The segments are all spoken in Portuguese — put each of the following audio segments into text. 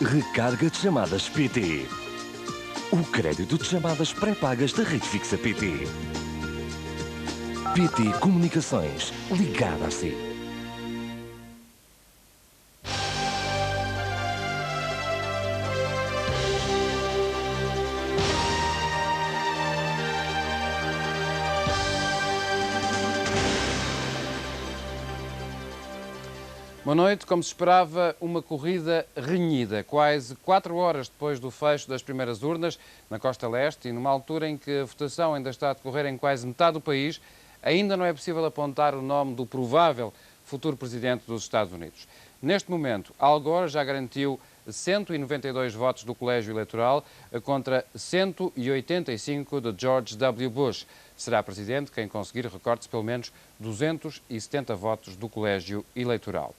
Recarga de chamadas PT. O crédito de chamadas pré-pagas da Rede Fixa PT. PT Comunicações. Ligada a si. Boa noite. Como se esperava, uma corrida renhida, quase 4 horas depois do fecho das primeiras urnas na Costa Leste e numa altura em que a votação ainda está a decorrer em quase metade do país, ainda não é possível apontar o nome do provável futuro presidente dos Estados Unidos. Neste momento, Al Gore já garantiu 192 votos do colégio eleitoral contra 185 de George W. Bush. Será presidente quem conseguir, recorde-se, pelo menos 270 votos do colégio eleitoral.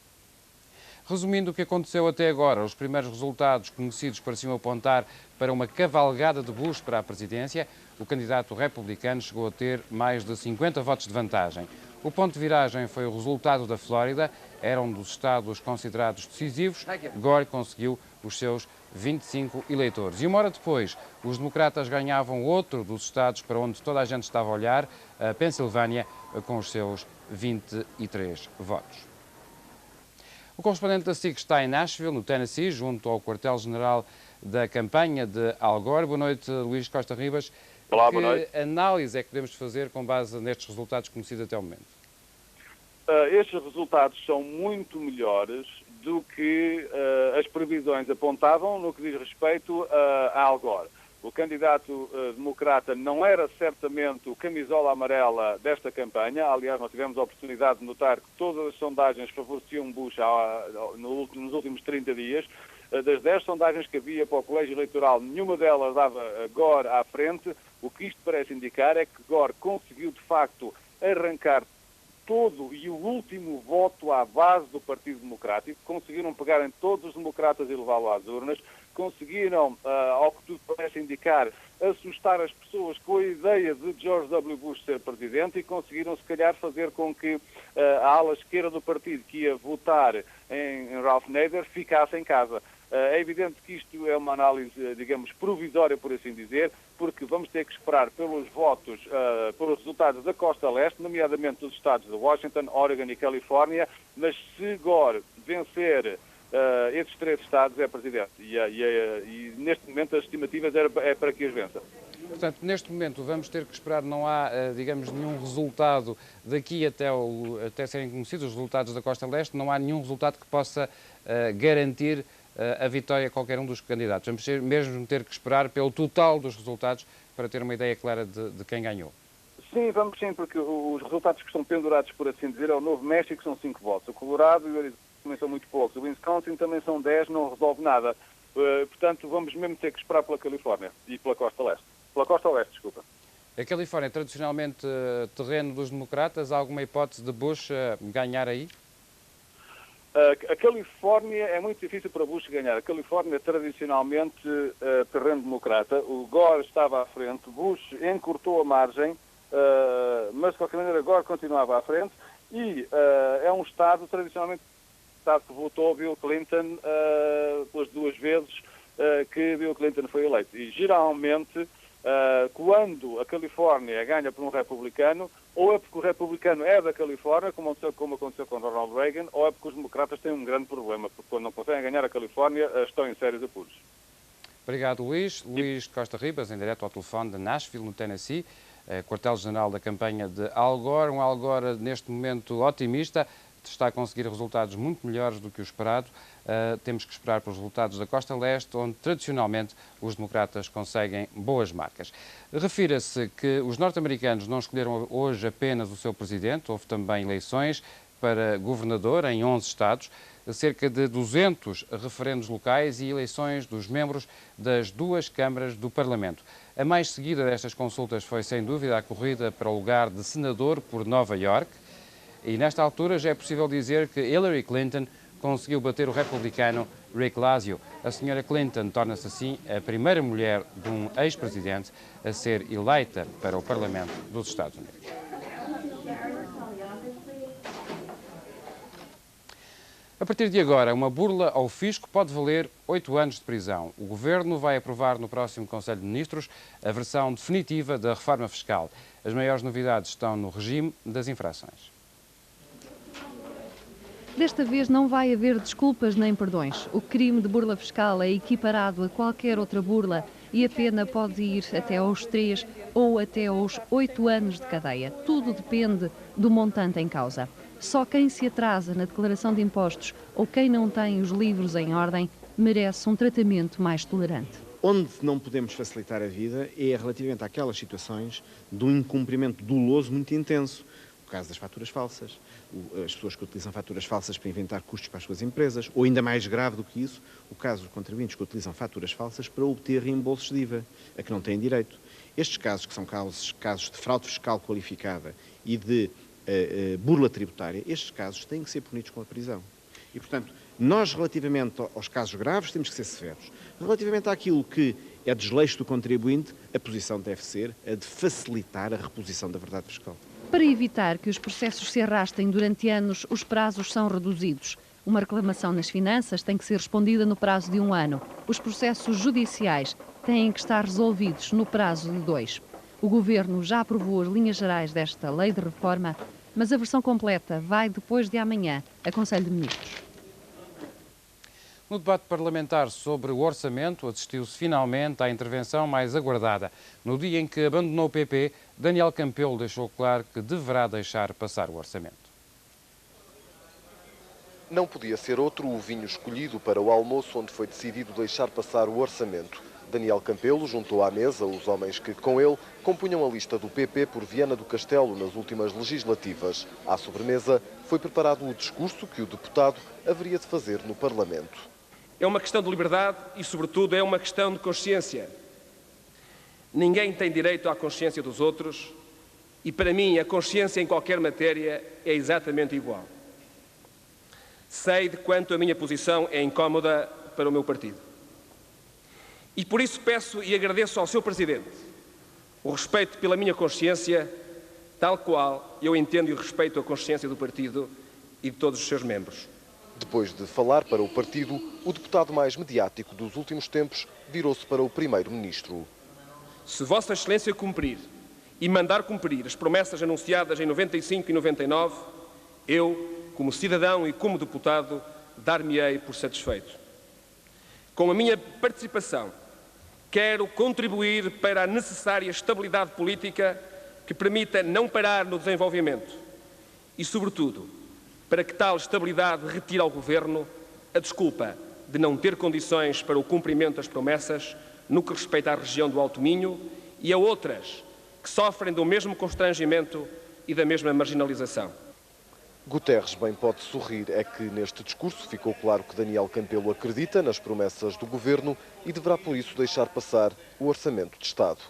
Resumindo o que aconteceu até agora, os primeiros resultados conhecidos pareciam apontar para uma cavalgada de Bush para a presidência. O candidato republicano chegou a ter mais de 50 votos de vantagem. O ponto de viragem foi o resultado da Flórida, era um dos estados considerados decisivos. Gore conseguiu os seus 25 eleitores. E uma hora depois, os democratas ganhavam outro dos estados para onde toda a gente estava a olhar, a Pensilvânia, com os seus 23 votos. O correspondente da SIC está em Nashville, no Tennessee, junto ao quartel-general da campanha de Al Gore. Boa noite, Luís Costa Ribas. Olá, boa noite. Que análise é que podemos fazer com base nestes resultados conhecidos até o momento? Estes resultados são muito melhores do que as previsões apontavam no que diz respeito a Al Gore. O candidato democrata não era certamente o camisola amarela desta campanha. Aliás, nós tivemos a oportunidade de notar que todas as sondagens favoreciam Bush nos últimos 30 dias. Das 10 sondagens que havia para o colégio eleitoral, nenhuma delas dava Gore à frente. O que isto parece indicar é que Gore conseguiu, de facto, arrancar todo e o último voto à base do Partido Democrático. Conseguiram pegar em todos os democratas e levá-lo às urnas. Conseguiram, ao que tudo parece indicar, assustar as pessoas com a ideia de George W. Bush ser presidente e conseguiram, se calhar, fazer com que a ala esquerda do partido que ia votar em Ralph Nader ficasse em casa. É evidente que isto é uma análise, digamos, provisória, por assim dizer, porque vamos ter que esperar pelos votos, pelos resultados da Costa Leste, nomeadamente dos estados de Washington, Oregon e Califórnia, mas se Gore vencer esses 3 estados é presidente e neste momento as estimativas é para que as vença. Portanto, neste momento vamos ter que esperar, não há, digamos, nenhum resultado daqui até serem conhecidos os resultados da Costa Leste, não há nenhum resultado que possa garantir a vitória a qualquer um dos candidatos. Vamos mesmo ter que esperar pelo total dos resultados para ter uma ideia clara de quem ganhou. Sim, vamos sim, porque os resultados que estão pendurados, por assim dizer, é o Novo México, são 5 votos. O Colorado e o Arizona também são muito poucos. O Wisconsin também são 10, não resolve nada. Portanto, vamos mesmo ter que esperar pela Califórnia e pela Costa Leste. Pela Costa Oeste, desculpa. A Califórnia é tradicionalmente terreno dos democratas. Há alguma hipótese de Bush ganhar aí? A Califórnia é muito difícil para Bush ganhar. A Califórnia é tradicionalmente terreno democrata. O Gore estava à frente. Bush encurtou a margem, mas de qualquer maneira Gore continuava à frente. E é um estado tradicionalmente que votou Bill Clinton pelas 2 vezes que Bill Clinton foi eleito. E geralmente, quando a Califórnia ganha por um republicano, ou é porque o republicano é da Califórnia, como aconteceu com Ronald Reagan, ou é porque os democratas têm um grande problema, porque quando não conseguem ganhar a Califórnia, estão em sérios apuros. Obrigado, Luís. Luís Costa Ribas, em direto ao telefone de Nashville, no Tennessee, quartel-general da campanha de Al Gore. Um Al Gore, neste momento, otimista, está a conseguir resultados muito melhores do que o esperado. Temos que esperar pelos resultados da Costa Leste, onde tradicionalmente os democratas conseguem boas marcas. Refira-se que os norte-americanos não escolheram hoje apenas o seu presidente, houve também eleições para governador em 11 estados, cerca de 200 referendos locais e eleições dos membros das 2 câmaras do Parlamento. A mais seguida destas consultas foi, sem dúvida, a corrida para o lugar de senador por Nova Iorque. E nesta altura já é possível dizer que Hillary Clinton conseguiu bater o republicano Rick Lazio. A senhora Clinton torna-se assim a primeira mulher de um ex-presidente a ser eleita para o Parlamento dos Estados Unidos. A partir de agora, uma burla ao fisco pode valer 8 anos de prisão. O Governo vai aprovar no próximo Conselho de Ministros a versão definitiva da reforma fiscal. As maiores novidades estão no regime das infrações. Desta vez não vai haver desculpas nem perdões. O crime de burla fiscal é equiparado a qualquer outra burla e a pena pode ir até aos 3 ou até aos 8 anos de cadeia. Tudo depende do montante em causa. Só quem se atrasa na declaração de impostos ou quem não tem os livros em ordem merece um tratamento mais tolerante. Onde não podemos facilitar a vida é relativamente àquelas situações de um incumprimento doloso muito intenso. O caso das faturas falsas, as pessoas que utilizam faturas falsas para inventar custos para as suas empresas, ou ainda mais grave do que isso, o caso dos contribuintes que utilizam faturas falsas para obter reembolsos de IVA, a que não têm direito. Estes casos, que são casos de fraude fiscal qualificada e de burla tributária, estes casos têm que ser punidos com a prisão. E, portanto, nós, relativamente aos casos graves, temos que ser severos. Relativamente àquilo que é desleixo do contribuinte, a posição deve ser a de facilitar a reposição da verdade fiscal. Para evitar que os processos se arrastem durante anos, os prazos são reduzidos. Uma reclamação nas finanças tem que ser respondida no prazo de 1 ano. Os processos judiciais têm que estar resolvidos no prazo de 2. O Governo já aprovou as linhas gerais desta lei de reforma, mas a versão completa vai depois de amanhã a Conselho de Ministros. No debate parlamentar sobre o orçamento, assistiu-se finalmente à intervenção mais aguardada. No dia em que abandonou o PP, Daniel Campelo deixou claro que deverá deixar passar o orçamento. Não podia ser outro o vinho escolhido para o almoço onde foi decidido deixar passar o orçamento. Daniel Campelo juntou à mesa os homens que, com ele, compunham a lista do PP por Viana do Castelo nas últimas legislativas. À sobremesa, foi preparado o discurso que o deputado haveria de fazer no Parlamento. É uma questão de liberdade e, sobretudo, é uma questão de consciência. Ninguém tem direito à consciência dos outros e, para mim, a consciência em qualquer matéria é exatamente igual. Sei de quanto a minha posição é incómoda para o meu partido. E por isso peço e agradeço ao Sr. Presidente o respeito pela minha consciência, tal qual eu entendo e respeito a consciência do partido e de todos os seus membros. Depois de falar para o partido, o deputado mais mediático dos últimos tempos virou-se para o Primeiro-Ministro. Se Vossa Excelência cumprir e mandar cumprir as promessas anunciadas em 95 e 99, eu, como cidadão e como deputado, dar-me-ei por satisfeito. Com a minha participação, quero contribuir para a necessária estabilidade política que permita não parar no desenvolvimento e, sobretudo, para que tal estabilidade retire ao Governo a desculpa de não ter condições para o cumprimento das promessas no que respeita à região do Alto Minho e a outras que sofrem do mesmo constrangimento e da mesma marginalização. Guterres bem pode sorrir, é que neste discurso ficou claro que Daniel Campelo acredita nas promessas do Governo e deverá por isso deixar passar o Orçamento de Estado.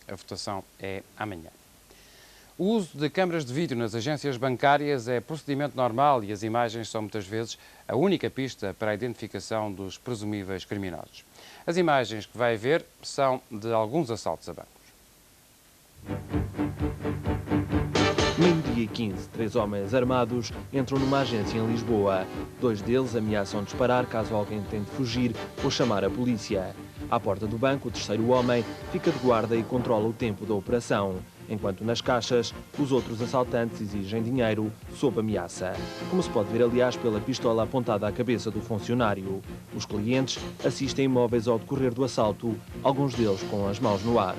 A votação é amanhã. O uso de câmaras de vídeo nas agências bancárias é procedimento normal e as imagens são muitas vezes a única pista para a identificação dos presumíveis criminosos. As imagens que vai ver são de alguns assaltos a bancos. Meio-dia 15, 3 homens armados entram numa agência em Lisboa. 2 deles ameaçam disparar caso alguém tente fugir ou chamar a polícia. À porta do banco, o terceiro homem fica de guarda e controla o tempo da operação. Enquanto nas caixas, os outros assaltantes exigem dinheiro sob ameaça. Como se pode ver, aliás, pela pistola apontada à cabeça do funcionário. Os clientes assistem imóveis ao decorrer do assalto, alguns deles com as mãos no ar.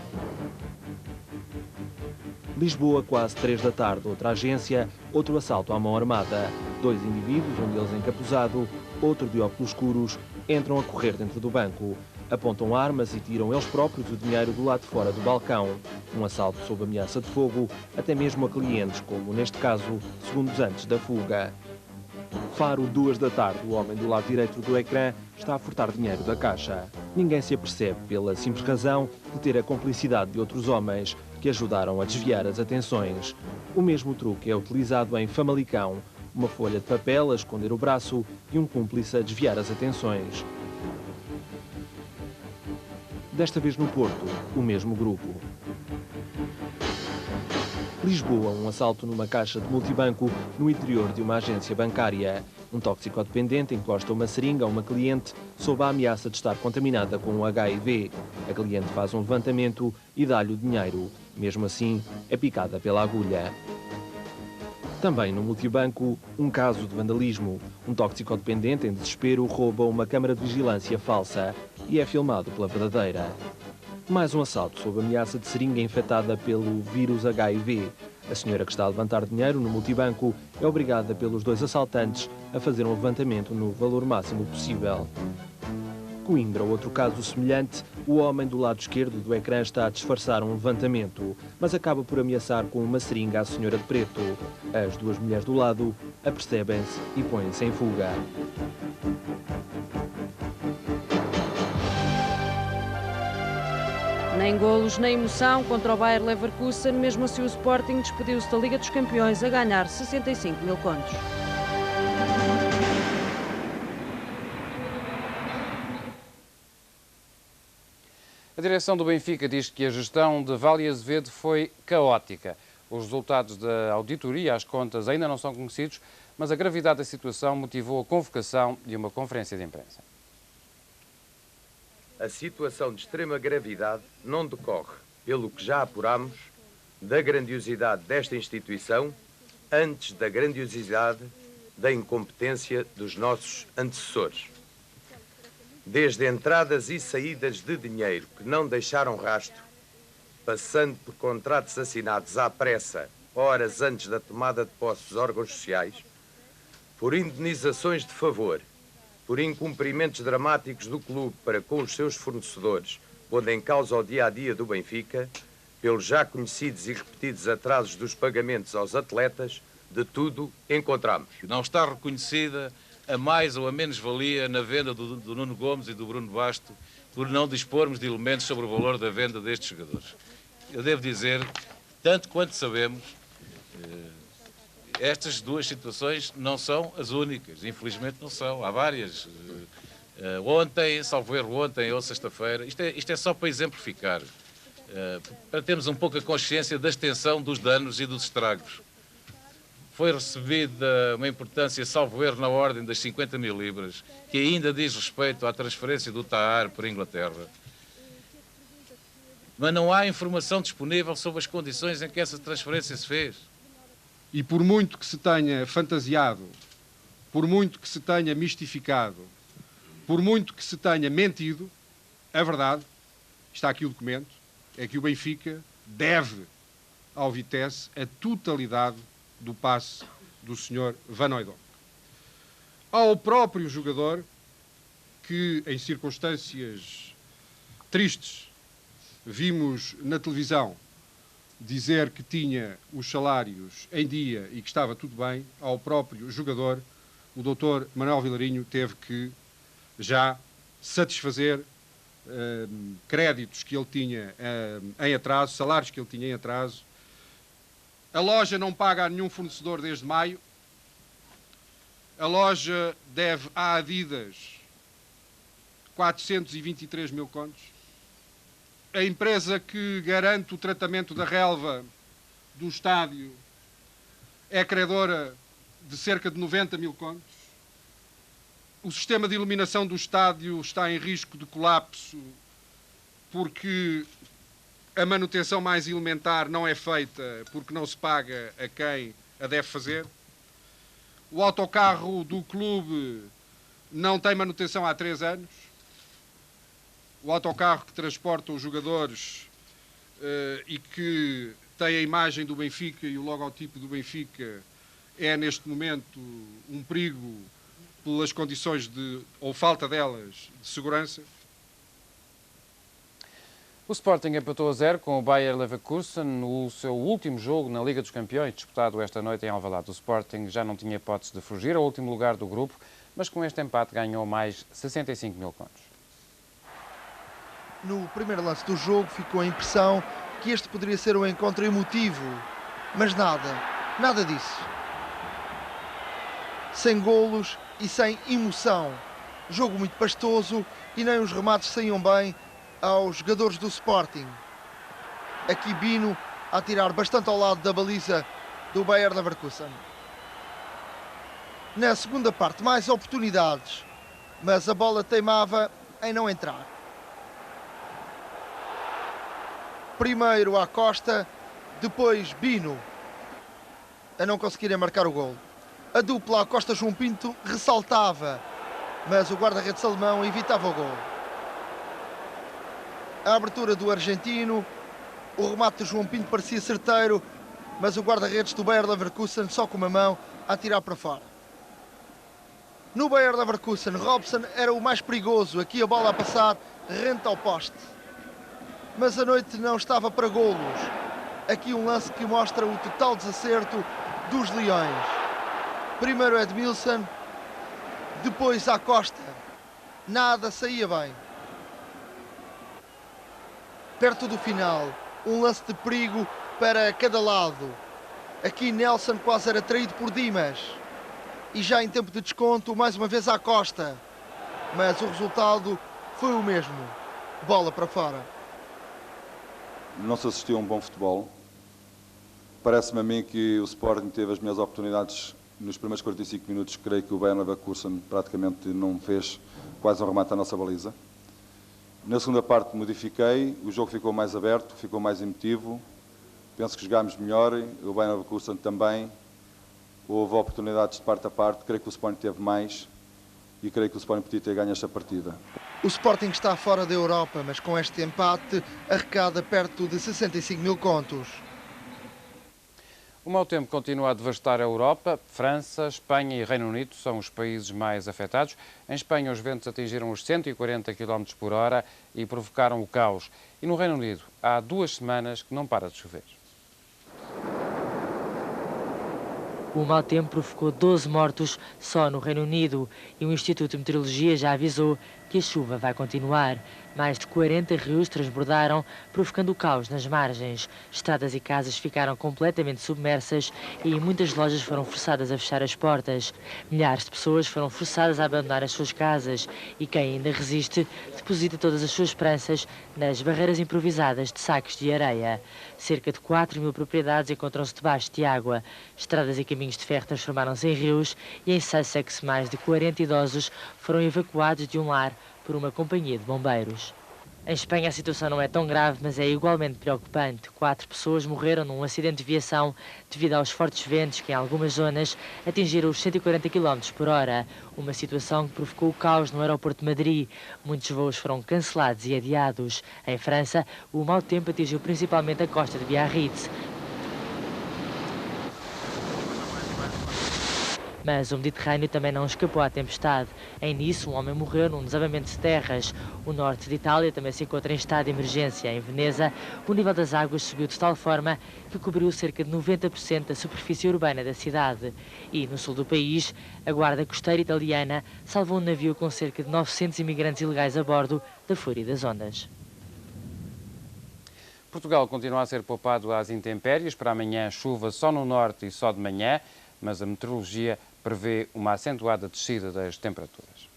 Lisboa, quase 3 da tarde, outra agência, outro assalto à mão armada. 2 indivíduos, um deles encapuzado, outro de óculos escuros, entram a correr dentro do banco. Apontam armas e tiram eles próprios o dinheiro do lado de fora do balcão. Um assalto sob ameaça de fogo, até mesmo a clientes, como neste caso, segundos antes da fuga. Faro, 2 da tarde, o homem do lado direito do ecrã está a furtar dinheiro da caixa. Ninguém se apercebe pela simples razão de ter a cumplicidade de outros homens que ajudaram a desviar as atenções. O mesmo truque é utilizado em Famalicão, uma folha de papel a esconder o braço e um cúmplice a desviar as atenções. Desta vez no Porto, o mesmo grupo. Lisboa, um assalto numa caixa de multibanco no interior de uma agência bancária. Um toxicodependente encosta uma seringa a uma cliente sob a ameaça de estar contaminada com o HIV. A cliente faz um levantamento e dá-lhe o dinheiro. Mesmo assim, é picada pela agulha. Também no multibanco, um caso de vandalismo. Um toxicodependente em desespero rouba uma câmara de vigilância falsa e é filmado pela verdadeira. Mais um assalto sob ameaça de seringa infectada pelo vírus HIV. A senhora que está a levantar dinheiro no multibanco é obrigada pelos dois assaltantes a fazer um levantamento no valor máximo possível. Coimbra, outro caso semelhante, o homem do lado esquerdo do ecrã está a disfarçar um levantamento, mas acaba por ameaçar com uma seringa a senhora de preto. As duas mulheres do lado apercebem-se e põem-se em fuga. Nem golos, nem emoção contra o Bayer Leverkusen, mesmo assim o Sporting despediu-se da Liga dos Campeões a ganhar 65 mil contos. A direção do Benfica diz que a gestão de Vale Azevedo foi caótica. Os resultados da auditoria às contas ainda não são conhecidos, mas a gravidade da situação motivou a convocação de uma conferência de imprensa. A situação de extrema gravidade não decorre, pelo que já apuramos, da grandiosidade desta instituição antes da grandiosidade da incompetência dos nossos antecessores. Desde entradas e saídas de dinheiro que não deixaram rastro, passando por contratos assinados à pressa, horas antes da tomada de posse dos órgãos sociais, por indenizações de favor, por incumprimentos dramáticos do clube para com os seus fornecedores, pondo em causa o dia-a-dia do Benfica, pelos já conhecidos e repetidos atrasos dos pagamentos aos atletas, de tudo encontramos. Não está reconhecida a mais ou a menos-valia na venda do Nuno Gomes e do Bruno Basto por não dispormos de elementos sobre o valor da venda destes jogadores. Eu devo dizer, tanto quanto sabemos, estas duas situações não são as únicas, infelizmente não são, há várias. Ontem, salvo erro ontem ou sexta-feira, isto é só para exemplificar, para termos um pouco a consciência da extensão dos danos e dos estragos. Foi recebida uma importância, salvo erro, na ordem das 50 mil libras, que ainda diz respeito à transferência do Tahar para a Inglaterra. Mas não há informação disponível sobre as condições em que essa transferência se fez. E por muito que se tenha fantasiado, por muito que se tenha mistificado, por muito que se tenha mentido, a verdade, está aqui o documento, é que o Benfica deve ao Vitesse a totalidade do passe do Sr. Van Hooijdonk. Ao próprio jogador, que em circunstâncias tristes vimos na televisão dizer que tinha os salários em dia e que estava tudo bem, ao próprio jogador, o Dr. Manuel Vilarinho teve que já satisfazer créditos que ele tinha em atraso, salários que ele tinha em atraso. A loja não paga a nenhum fornecedor desde maio. A loja deve à Adidas 423 mil contos. A empresa que garante o tratamento da relva do estádio é credora de cerca de 90 mil contos. O sistema de iluminação do estádio está em risco de colapso porque a manutenção mais elementar não é feita porque não se paga a quem a deve fazer. O autocarro do clube não tem manutenção há 3 anos. O autocarro que transporta os jogadores e que tem a imagem do Benfica e o logotipo do Benfica é neste momento um perigo pelas condições ou falta delas de segurança. O Sporting empatou a 0 com o Bayer Leverkusen no seu último jogo na Liga dos Campeões, disputado esta noite em Alvalade. O Sporting já não tinha hipótese de fugir ao último lugar do grupo, mas com este empate ganhou mais 65 mil contos. No primeiro lance do jogo ficou a impressão que este poderia ser um encontro emotivo, mas nada disso. Sem golos e sem emoção. Jogo muito pastoso e nem os remates saíam bem aos jogadores do Sporting. Aqui Bino a tirar bastante ao lado da baliza do Bayer Leverkusen. Na segunda parte, mais oportunidades, mas a bola teimava em não entrar. Primeiro à Costa, depois Bino, a não conseguirem marcar o gol. A dupla à Costa-João Pinto ressaltava, mas o guarda-redes alemão evitava o gol. A abertura do argentino, o remate de João Pinto parecia certeiro, mas o guarda-redes do Bayer Leverkusen só com uma mão a tirar para fora. No Bayer Leverkusen, Robson era o mais perigoso, aqui a bola a passar rente ao poste. Mas a noite não estava para golos. Aqui um lance que mostra o total desacerto dos Leões. Primeiro Edmilson, depois à Costa. Nada saía bem. Perto do final, um lance de perigo para cada lado. Aqui Nelson quase era traído por Dimas. E já em tempo de desconto, mais uma vez à Costa. Mas o resultado foi o mesmo. Bola para fora. Não se assistiu a um bom futebol. Parece-me a mim que o Sporting teve as melhores oportunidades nos primeiros 45 minutos. Creio que o Bayer Leverkusen praticamente não fez quase um remate à nossa baliza. Na segunda parte modifiquei, o jogo ficou mais aberto, ficou mais emotivo. Penso que jogámos melhor, o Bayer Leverkusen também. Houve oportunidades de parte a parte, creio que o Sporting teve mais e creio que o Sporting podia ter ganho esta partida. O Sporting está fora da Europa, mas com este empate arrecada perto de 65 mil contos. O mau tempo continua a devastar a Europa. França, Espanha e Reino Unido são os países mais afetados. Em Espanha, os ventos atingiram os 140 km por hora e provocaram o caos. E no Reino Unido, há 2 semanas que não para de chover. O mau tempo provocou 12 mortos só no Reino Unido e o Instituto de Meteorologia já avisou que a chuva vai continuar. Mais de 40 rios transbordaram, provocando o caos nas margens. Estradas e casas ficaram completamente submersas e muitas lojas foram forçadas a fechar as portas. Milhares de pessoas foram forçadas a abandonar as suas casas e quem ainda resiste deposita todas as suas esperanças nas barreiras improvisadas de sacos de areia. Cerca de 4 mil propriedades encontram-se debaixo de água. Estradas e caminhos de ferro transformaram-se em rios e em Sussex mais de 40 idosos foram evacuados de um lar por uma companhia de bombeiros. Em Espanha a situação não é tão grave, mas é igualmente preocupante. 4 pessoas morreram num acidente de viação devido aos fortes ventos que em algumas zonas atingiram os 140 km por hora. Uma situação que provocou o caos no aeroporto de Madrid. Muitos voos foram cancelados e adiados. Em França, o mau tempo atingiu principalmente a costa de Biarritz. Mas o Mediterrâneo também não escapou à tempestade. Em Nice, um homem morreu num desabamento de terras. O norte de Itália também se encontra em estado de emergência. Em Veneza, o nível das águas subiu de tal forma que cobriu cerca de 90% da superfície urbana da cidade. E no sul do país, a guarda costeira italiana salvou um navio com cerca de 900 imigrantes ilegais a bordo da fúria das ondas. Portugal continua a ser poupado às intempéries. Para amanhã, chuva só no norte e só de manhã, mas a meteorologia prevê uma acentuada descida das temperaturas.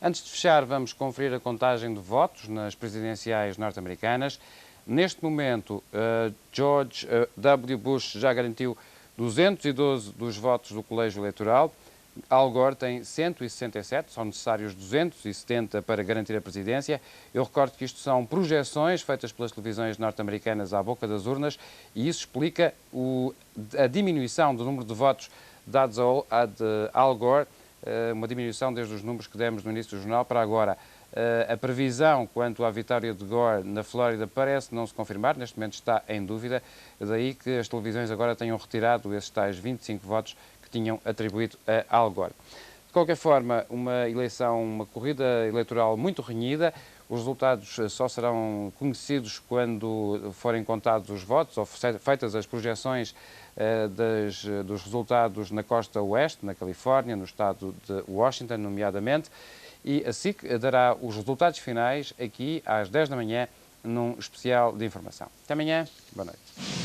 Antes de fechar, vamos conferir a contagem de votos nas presidenciais norte-americanas. Neste momento, George W. Bush já garantiu 212 dos votos do colégio eleitoral. Al Gore tem 167, são necessários 270 para garantir a presidência. Eu recordo que isto são projeções feitas pelas televisões norte-americanas à boca das urnas e isso explica a diminuição do número de votos dados a Al Gore, uma diminuição desde os números que demos no início do jornal para agora. A previsão quanto à vitória de Gore na Flórida parece não se confirmar, neste momento está em dúvida, daí que as televisões agora tenham retirado esses tais 25 votos que tinham atribuído a Al Gore. De qualquer forma, uma corrida eleitoral muito renhida. Os resultados só serão conhecidos quando forem contados os votos ou feitas as projeções dos resultados na costa oeste, na Califórnia, no estado de Washington, nomeadamente, e a SIC dará os resultados finais aqui às 10 da manhã num especial de informação. Até amanhã, boa noite.